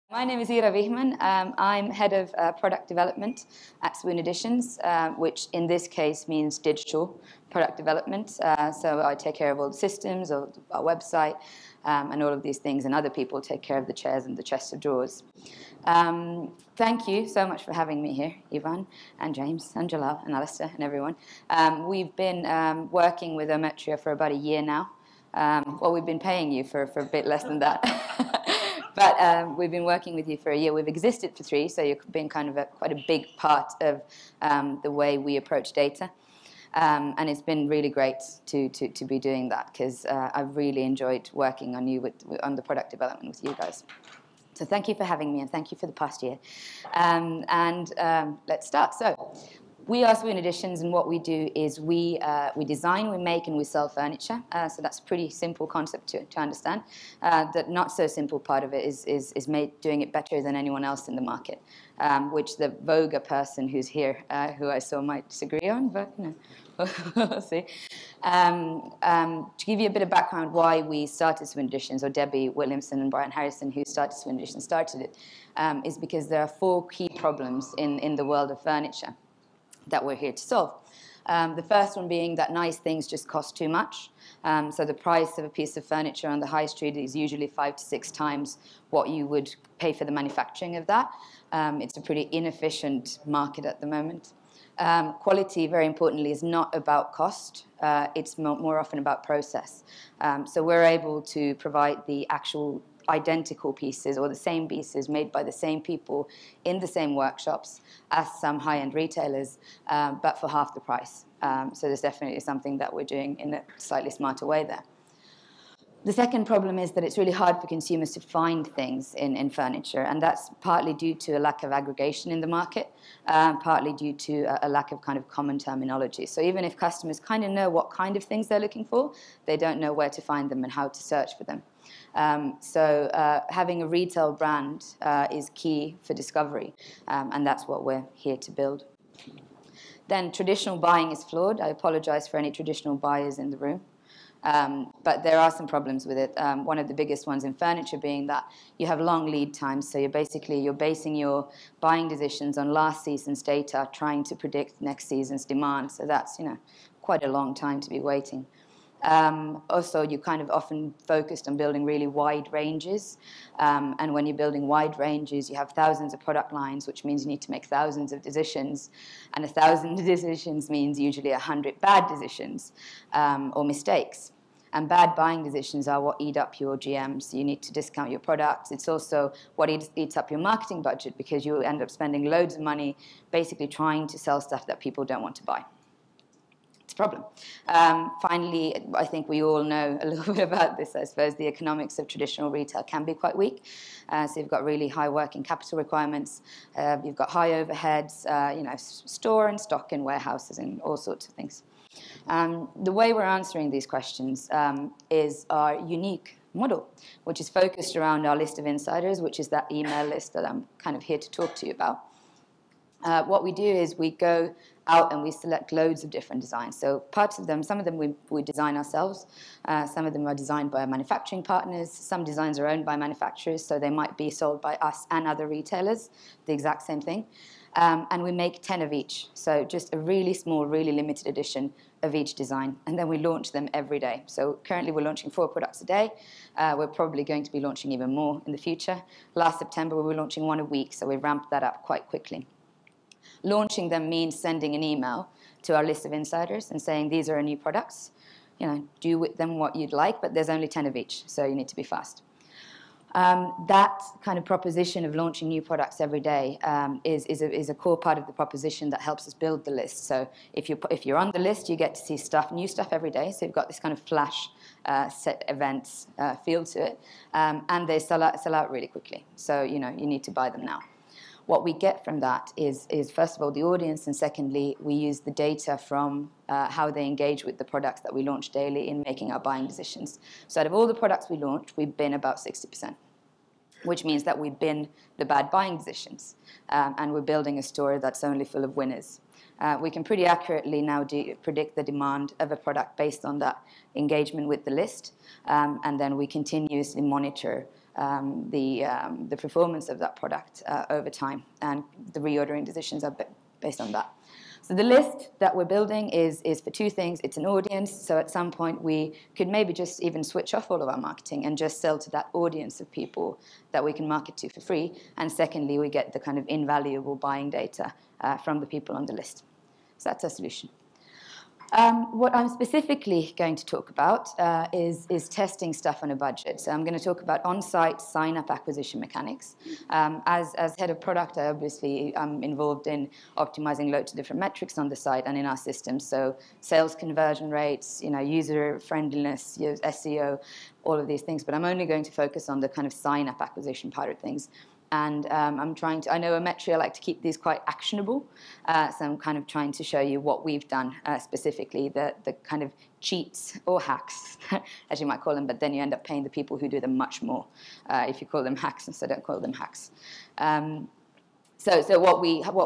My name is Ira Wichmann. I'm head of product development at Swoon Editions, which in this case means digital product development. So I take care of all the systems, of our website, and all of these things, and other people take care of the chairs and the chest of drawers. Thank you so much for having me here, Ivan and James and Jalal and Alistair and everyone. We've been working with Ometria for about a year now. Well, we've been paying you for a bit less than that. But we've been working with you for a year. We've existed for 3, so you've been kind of quite a big part of the way we approach data. And it's been really great to be doing that, because I've really enjoyed working on the product development with you guys. So thank you for having me, and thank you for the past year. Let's start. So we are Swoon Editions, and what we do is we design, we make, and we sell furniture. So that's a pretty simple concept to understand. The not so simple part of it is doing it better than anyone else in the market, which the Voga person who's here, who I saw, might disagree on, but you know, we'll see. To give you a bit of background why we started Swoon Editions, or Debbie Williamson and Brian Harrison, who started Swoon Editions, started it, is because there are 4 key problems in the world of furniture that we're here to solve. The first one being that nice things just cost too much. So the price of a piece of furniture on the high street is usually 5 to 6 times what you would pay for the manufacturing of that. It's a pretty inefficient market at the moment. Quality, very importantly, is not about cost. It's more often about process. So we're able to provide the actual identical pieces, or the same pieces made by the same people in the same workshops as some high-end retailers, but for half the price. So there's definitely something that we're doing in a slightly smarter way there. The second problem is that it's really hard for consumers to find things in furniture, and that's partly due to a lack of aggregation in the market, partly due to a lack of kind of common terminology. So even if customers kind of know what kind of things they're looking for, they don't know where to find them and how to search for them. So having a retail brand is key for discovery, and that's what we're here to build. Then traditional buying is flawed. I apologize for any traditional buyers in the room. But there are some problems with it. One of the biggest ones in furniture being that you have long lead times, so you're basing your buying decisions on last season's data, trying to predict next season's demand. So that's, you know, quite a long time to be waiting. Also, you kind of often focused on building really wide ranges, and when you're building wide ranges, you have thousands of product lines, which means you need to make thousands of decisions, and 1,000 decisions means usually 100 bad decisions or mistakes. And bad buying decisions are what eat up your GMs. You need to discount your products. It's also what eats up your marketing budget, because you end up spending loads of money basically trying to sell stuff that people don't want to buy. Problem. Finally, I think we all know a little bit about this. I suppose the economics of traditional retail can be quite weak. So you've got really high working capital requirements. You've got high overheads, you know, store and stock in warehouses and all sorts of things. The way we're answering these questions is our unique model, which is focused around our list of insiders, which is that email list that I'm kind of here to talk to you about. What we do is we go out and we select loads of different designs. So parts of them, some of them we design ourselves. Some of them are designed by our manufacturing partners. Some designs are owned by manufacturers, so they might be sold by us and other retailers, the exact same thing. And we make 10 of each. So just a really small, really limited edition of each design. And then we launch them every day. So currently we're launching 4 products a day. We're probably going to be launching even more in the future. Last September we were launching 1 a week, so we ramped that up quite quickly. Launching them means sending an email to our list of insiders and saying, these are our new products. You know, do with them what you'd like, but there's only 10 of each, so you need to be fast. That kind of proposition of launching new products every day is a core part of the proposition that helps us build the list. So if you're on the list, you get to see new stuff every day. So you've got this kind of flash set events feel to it, and they sell out really quickly. So you know, you need to buy them now. What we get from that is first of all, the audience, and secondly, we use the data from how they engage with the products that we launch daily in making our buying decisions. So out of all the products we launch, we bin about 60%, which means that we bin the bad buying decisions, and we're building a store that's only full of winners. We can pretty accurately now predict the demand of a product based on that engagement with the list, and then we continuously monitor the performance of that product over time, and the reordering decisions are based on that. So the list that we're building is for two things. It's an audience, so at some point we could maybe just even switch off all of our marketing and just sell to that audience of people that we can market to for free. And secondly, we get the kind of invaluable buying data from the people on the list. So that's our solution. What I'm specifically going to talk about is testing stuff on a budget. So I'm going to talk about on-site sign-up acquisition mechanics. As head of product, I obviously am involved in optimizing loads of different metrics on the site and in our system. So sales conversion rates, user friendliness, SEO, all of these things. But I'm only going to focus on the kind of sign-up acquisition part of things. And I know a metric, I like to keep these quite actionable, so I'm kind of trying to show you what we've done specifically, the kind of cheats or hacks, as you might call them, but then you end up paying the people who do them much more if you call them hacks, and so don't call them hacks. So what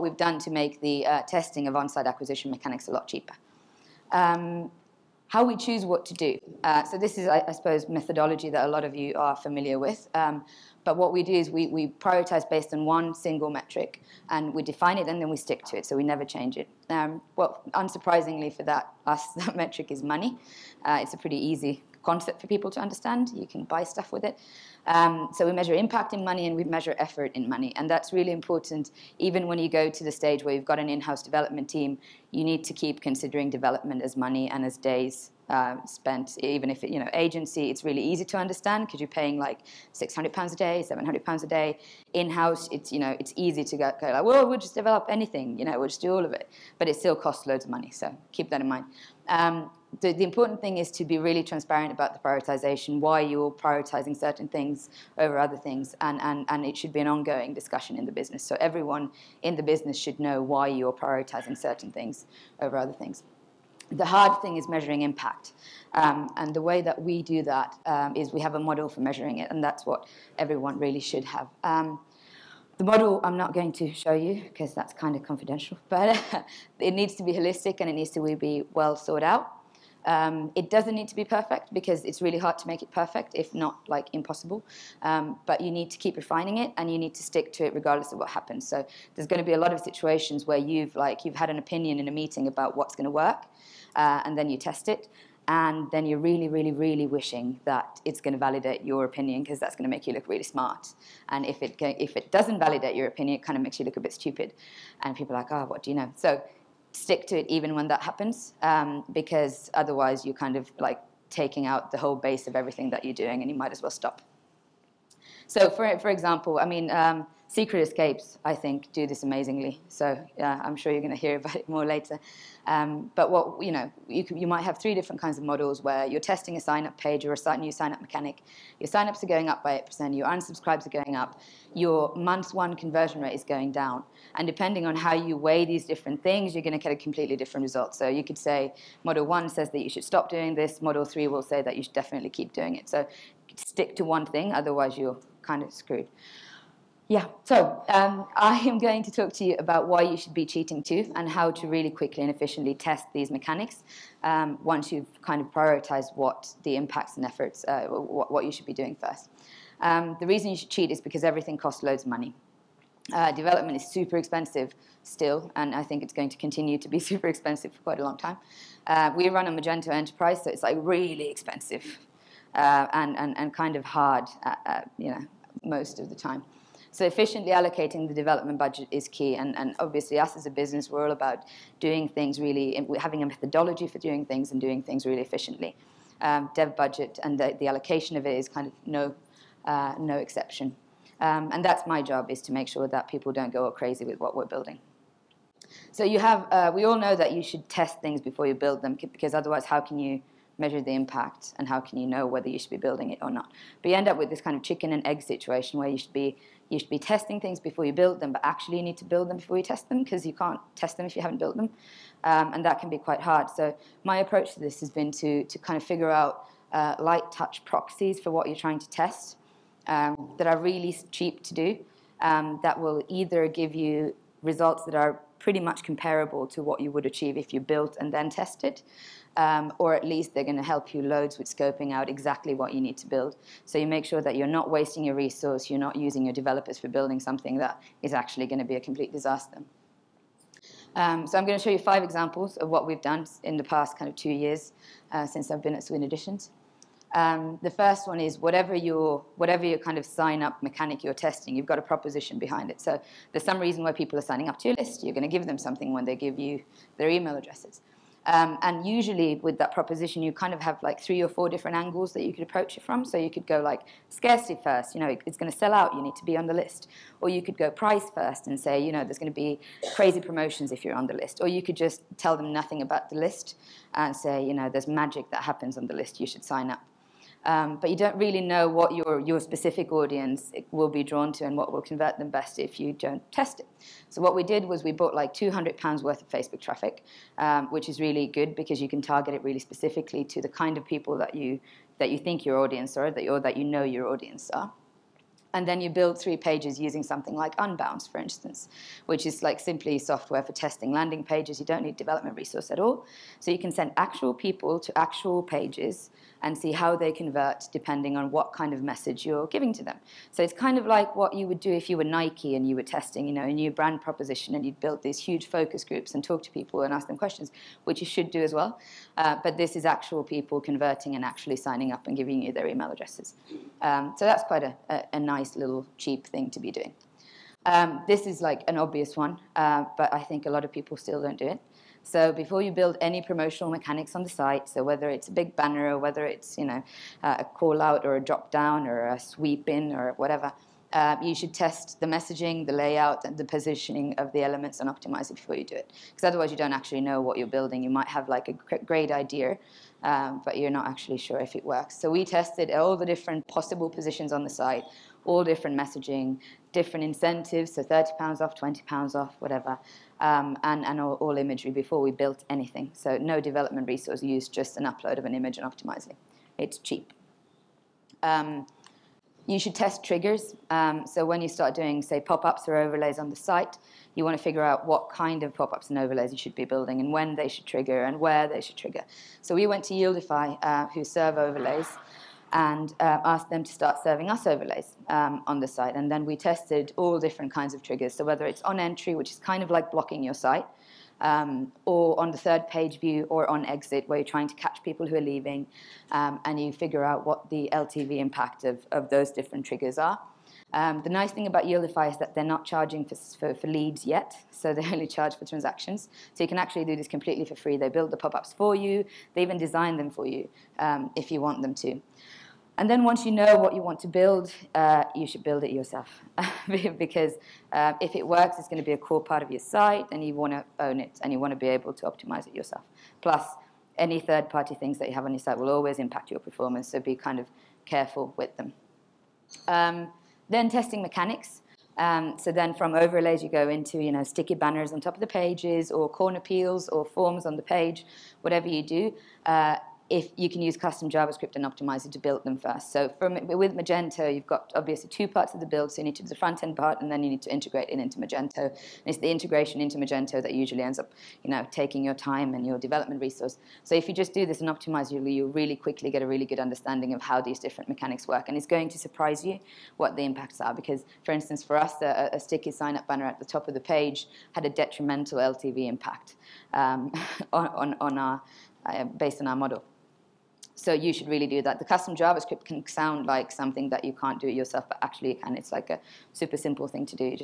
we've done to make the testing of on-site acquisition mechanics a lot cheaper. How we choose what to do. So this is, I suppose, methodology that a lot of you are familiar with. But what we do is we prioritize based on one single metric, and we define it, and then we stick to it, so we never change it. Well, unsurprisingly for that metric is money. It's a pretty easy concept for people to understand. You can buy stuff with it. So we measure impact in money, and we measure effort in money. And that's really important. Even when you go to the stage where you've got an in-house development team, you need to keep considering development as money and as days spent. Even if, agency, it's really easy to understand because you're paying like £600 a day, £700 a day. In-house, it's easy to go like, well, we'll just develop anything, we'll just do all of it. But it still costs loads of money, so keep that in mind. The important thing is to be really transparent about the prioritization, why you're prioritizing certain things over other things, and it should be an ongoing discussion in the business. So everyone in the business should know why you're prioritizing certain things over other things. The hard thing is measuring impact, and the way that we do that is we have a model for measuring it, and that's what everyone really should have. The model I'm not going to show you because that's kind of confidential, but it needs to be holistic and it needs to be well thought out. It doesn't need to be perfect because it's really hard to make it perfect, if not like impossible. But you need to keep refining it, and you need to stick to it regardless of what happens. So there's going to be a lot of situations where you've had an opinion in a meeting about what's going to work, and then you test it, and then you're really, really, really wishing that it's going to validate your opinion because that's going to make you look really smart. And if it doesn't validate your opinion, it kind of makes you look a bit stupid, and people are like, oh, what do you know? So stick to it even when that happens, because otherwise you're kind of like taking out the whole base of everything that you're doing, and you might as well stop. So for example, Secret Escapes, I think, do this amazingly. So I'm sure you're going to hear about it more later. But what you might have three different kinds of models where you're testing a sign-up page or a new sign-up mechanic. Your sign-ups are going up by 8%. Your unsubscribes are going up. Your month one conversion rate is going down. And depending on how you weigh these different things, you're going to get a completely different result. So you could say model 1 says that you should stop doing this. Model 3 will say that you should definitely keep doing it. So stick to one thing, otherwise you're kind of screwed. Yeah, so I am going to talk to you about why you should be cheating too, and how to really quickly and efficiently test these mechanics once you've kind of prioritized what the impacts and efforts, what you should be doing first. The reason you should cheat is because everything costs loads of money. Development is super expensive still, and I think it's going to continue to be super expensive for quite a long time. We run a Magento Enterprise, so it's like really expensive and kind of hard, most of the time. So efficiently allocating the development budget is key, and obviously us as a business, we're all about doing things really, having a methodology for doing things and doing things really efficiently. Dev budget and the allocation of it is kind of no exception. And that's my job, is to make sure that people don't go all crazy with what we're building. So we all know that you should test things before you build them, because otherwise how can you measure the impact, and how can you know whether you should be building it or not? But you end up with this kind of chicken and egg situation where you should be testing things before you build them, but actually you need to build them before you test them, because you can't test them if you haven't built them, and that can be quite hard. So my approach to this has been to kind of figure out light touch proxies for what you're trying to test that are really cheap to do, that will either give you results that are pretty much comparable to what you would achieve if you built and then tested, or at least they're going to help you loads with scoping out exactly what you need to build. So you make sure that you're not wasting your resource, you're not using your developers for building something that is actually going to be a complete disaster. So I'm going to show you 5 examples of what we've done in the past kind of 2 years since I've been at Swoon Editions. The first one is whatever your kind of sign-up mechanic you're testing, you've got a proposition behind it. So there's some reason why people are signing up to your list. You're going to give them something when they give you their email addresses. And usually with that proposition, you kind of have like 3 or 4 different angles that you could approach it from. So you could go like scarcity first, it's going to sell out, you need to be on the list. Or you could go price first and say, there's going to be crazy promotions if you're on the list. Or you could just tell them nothing about the list and say, there's magic that happens on the list, you should sign up. But you don't really know what your specific audience will be drawn to and what will convert them best if you don't test it. So what we did was we bought like £200 worth of Facebook traffic, which is really good because you can target it really specifically to the kind of people that you think your audience are, that you know your audience are. And then you build 3 pages using something like Unbounce, for instance, which is like simply software for testing landing pages. You don't need development resource at all. So you can send actual people to actual pages and see how they convert depending on what kind of message you're giving to them. So it's kind of like what you would do if you were Nike and you were testing, a new brand proposition, and you'd build these huge focus groups and talk to people and ask them questions, which you should do as well. But this is actual people converting and actually signing up and giving you their email addresses. So that's quite a nice little cheap thing to be doing. This is like an obvious one, but I think a lot of people still don't do it. So before you build any promotional mechanics on the site, so whether it's a big banner or whether it's a call out or a drop down or a sweep in or whatever, you should test the messaging, the layout, and the positioning of the elements and optimize it before you do it. Because otherwise you don't actually know what you're building. You might have like a great idea, but you're not actually sure if it works. So we tested all the different possible positions on the site, all different messaging, different incentives, so £30 off, £20 off, whatever, and all imagery before we built anything. So no development resource used, just an upload of an image and optimizing. It's cheap. You should test triggers. So when you start doing, say, pop-ups or overlays on the site, you want to figure out what kind of pop-ups and overlays you should be building and when they should trigger and where they should trigger. So we went to Yieldify, who serve overlays, and asked them to start serving us overlays on the site. And then we tested all different kinds of triggers. So whether it's on entry, which is kind of like blocking your site, or on the 3rd page view, or on exit, where you're trying to catch people who are leaving, and you figure out what the LTV impact of those different triggers are. The nice thing about Yieldify is that they're not charging for leads yet, so they only charge for transactions. So you can actually do this completely for free. They build the pop-ups for you. They even design them for you if you want them to. And then once you know what you want to build, you should build it yourself. Because if it works, it's going to be a core part of your site, and you want to own it, and you want to be able to optimize it yourself. Plus, any third-party things that you have on your site will always impact your performance, so be kind of careful with them. Then testing mechanics. So then from overlays, you go into sticky banners on top of the pages, or corner peels, or forms on the page, whatever you do. If you can use custom JavaScript and Optimizer to build them first. So with Magento, you've got obviously 2 parts of the build. So you need to do the front-end part, and then you need to integrate it into Magento. And it's the integration into Magento that usually ends up taking your time and your development resource. So if you just do this in Optimizer, you'll really quickly get a really good understanding of how these different mechanics work. And it's going to surprise you what the impacts are. Because, for instance, for us, a sticky sign-up banner at the top of the page had a detrimental LTV impact based on our model. So you should really do that. The custom JavaScript can sound like something that you can't do it yourself, but actually you can. It's like a super simple thing to do.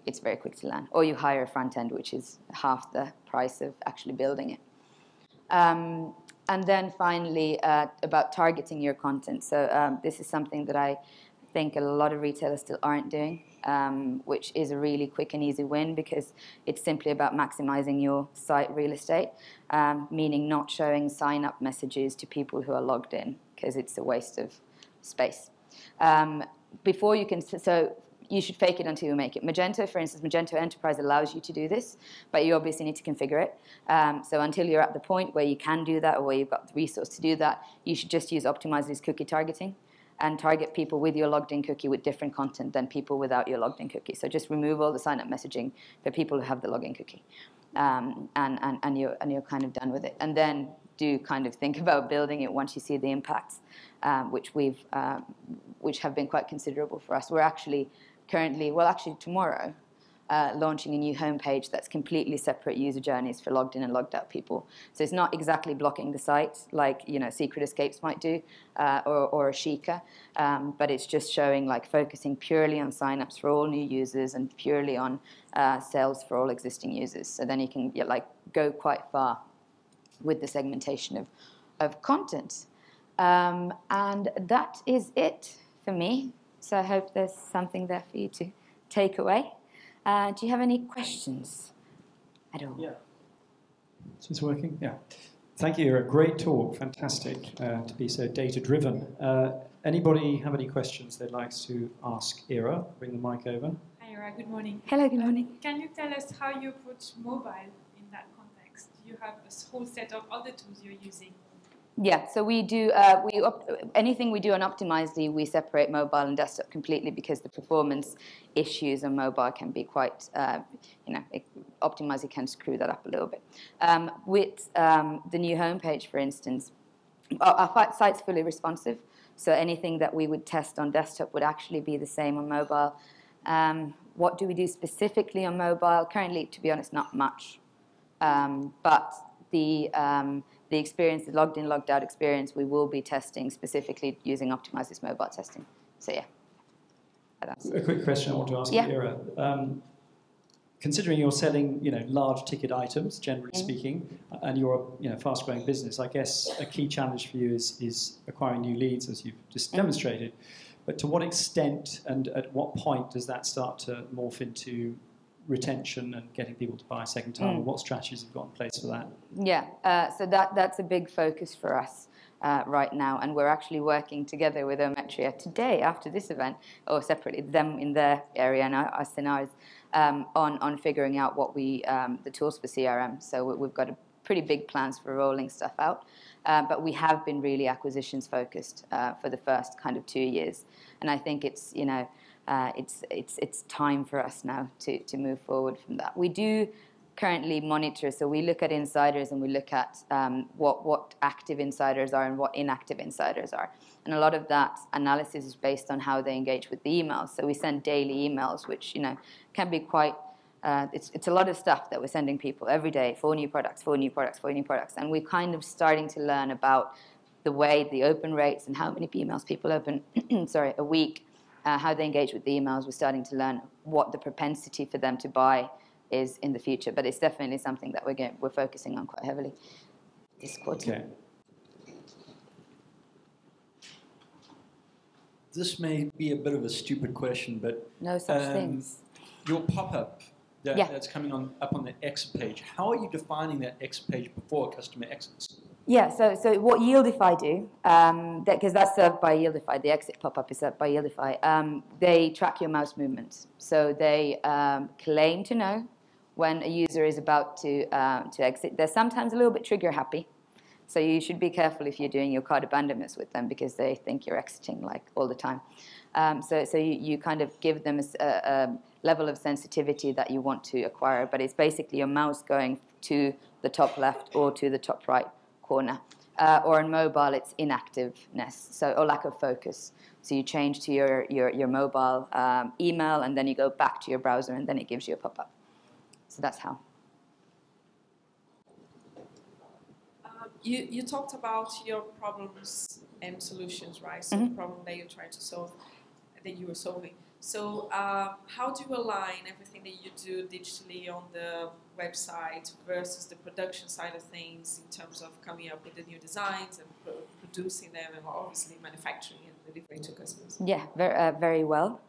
It's very quick to learn. Or you hire a front end, which is half the price of actually building it. And then finally, about targeting your content. So this is something that I think a lot of retailers still aren't doing, which is a really quick and easy win, because it's simply about maximizing your site real estate, meaning not showing sign-up messages to people who are logged in, because it's a waste of space. So you should fake it until you make it. Magento, for instance, Magento Enterprise allows you to do this, but you obviously need to configure it. So until you're at the point where you can do that, or where you've got the resource to do that, you should just use Optimizer's cookie targeting, and target people with your logged-in cookie with different content than people without your logged-in cookie. So just remove all the sign-up messaging for people who have the login cookie. and you're kind of done with it. And then do kind of think about building it once you see the impacts, which have been quite considerable for us. We're actually currently, well, actually tomorrow, launching a new homepage that's completely separate user journeys for logged in and logged out people. So it's not exactly blocking the site like Secret Escapes might do, or a Sheikah, but it's just showing focusing purely on signups for all new users and purely on sales for all existing users. So then you can go quite far with the segmentation of content. And that is it for me. So I hope there's something there for you to take away. Do you have any questions at all? Yeah. Is this working? Yeah. Thank you. A great talk. Fantastic to be so data-driven. Anybody have any questions they'd like to ask Ira? Bring the mic over. Hi, Ira. Good morning. Hello, good morning. Can you tell us how you approach mobile in that context? You have a whole set of other tools you're using. Yeah, so we do, anything we do on Optimizely, we separate mobile and desktop completely because the performance issues on mobile can be quite, Optimizely can screw that up a little bit. With the new homepage, for instance, our site's fully responsive, so anything that we would test on desktop would actually be the same on mobile. What do we do specifically on mobile? Currently, to be honest, not much. But the experience, the logged in, logged out experience, we will be testing specifically using Optimizely's mobile testing. So yeah. A quick question I want to ask you, Ira. Considering you're selling, large ticket items, generally speaking, and you're a fast-growing business, I guess a key challenge for you is acquiring new leads, as you've just demonstrated. But to what extent and at what point does that start to morph into retention and getting people to buy a second time? And what strategies have you got in place for that? Yeah, so that's a big focus for us right now, and we're actually working together with Ometria today after this event, or separately, them in their area and us in ours, on figuring out what the tools for CRM. So we've got pretty big plans for rolling stuff out, but we have been really acquisitions focused for the first kind of 2 years, and I think it's it's time for us now to move forward from that. We do currently monitor, so we look at insiders and we look at what active insiders are and what inactive insiders are. And a lot of that analysis is based on how they engage with the emails. So we send daily emails, which can be quite, it's a lot of stuff that we're sending people every day, 4 new products, 4 new products, 4 new products. And we're kind of starting to learn about the way the open rates and how many emails people open a week, how they engage with the emails. We're starting to learn what the propensity for them to buy is in the future, but it's definitely something that we're focusing on quite heavily this quarter. Okay. This may be a bit of a stupid question, but no such things. Your pop-up that's coming up on the exit page, how are you defining that exit page before a customer exits? Yeah, so what Yieldify do, because that's served by Yieldify, the exit pop-up is served by Yieldify, they track your mouse movements. So they claim to know when a user is about to exit. They're sometimes a little bit trigger happy, so you should be careful if you're doing your cart abandonments with them because they think you're exiting all the time. So you kind of give them a level of sensitivity that you want to acquire, but it's basically your mouse going to the top left or to the top right corner. Or in mobile, it's inactiveness, or lack of focus. So you change to your mobile email, and then you go back to your browser, and then it gives you a pop-up. So that's how. You talked about your problems and solutions, right? So the problem that you try to solve, that you were solving. So how do you align everything that you do digitally on the website versus the production side of things in terms of coming up with the new designs and producing them and obviously manufacturing and delivering to customers? Yeah, very well.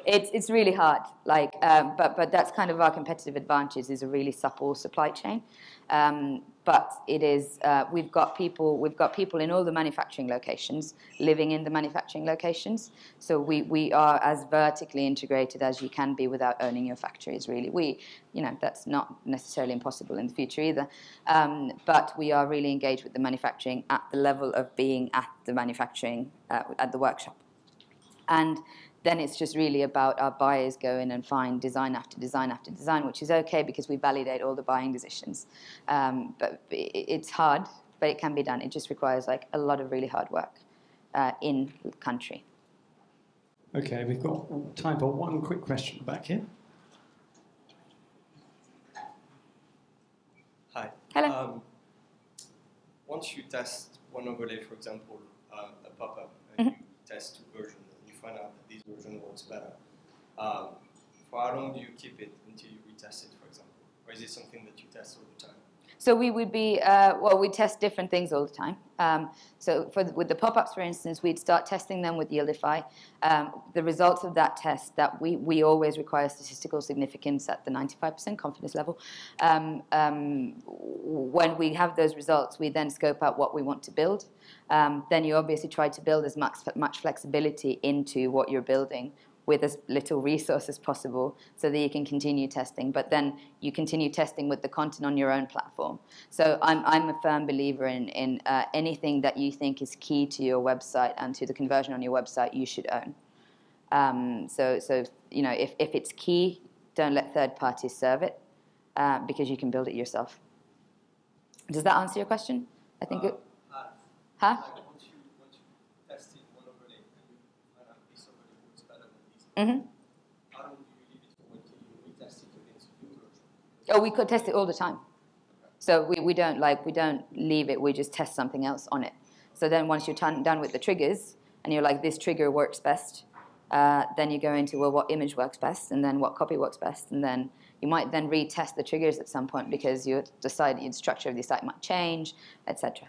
It's really hard, but that's kind of our competitive advantage, is a really supple supply chain. But it is we've got people in all the manufacturing locations, living in the manufacturing locations. So we are as vertically integrated as you can be without owning your factories. Really, that's not necessarily impossible in the future either. But we are really engaged with the manufacturing at the level of being at the manufacturing at the workshop. And then it's just really about our buyers go in and find design after design after design, which is okay because we validate all the buying decisions. But it's hard, but it can be done. It just requires like a lot of really hard work in country. Okay, we've got time for one quick question back here. Hi. Hello. Once you test one overlay, for example, a pop-up, and you test 2 versions, and you find out that this version works better, for how long do you keep it until you retest it, for example? Or is it something that you test all the time? So we would be, we test different things all the time. So with the pop-ups, for instance, we'd start testing them with Yieldify. The results of that test, that we always require statistical significance at the 95% confidence level. When we have those results, we then scope out what we want to build. Then you obviously try to build as much flexibility into what you're building, with as little resource as possible so that you can continue testing. But then you continue testing with the content on your own platform. So I'm a firm believer in anything that you think is key to your website and to the conversion on your website, you should own. So you know, if it's key, don't let third parties serve it because you can build it yourself. Does that answer your question? I think it... Huh? Mm-hmm. How long do you leave it for until you retest it against the new version? Oh, we could test it all the time. So we don't leave it. We just test something else on it. So then once you're done with the triggers and you're like, this trigger works best, then you go into, well, what image works best, and then what copy works best, and then you might then retest the triggers at some point because you decide the structure of the site might change, etc.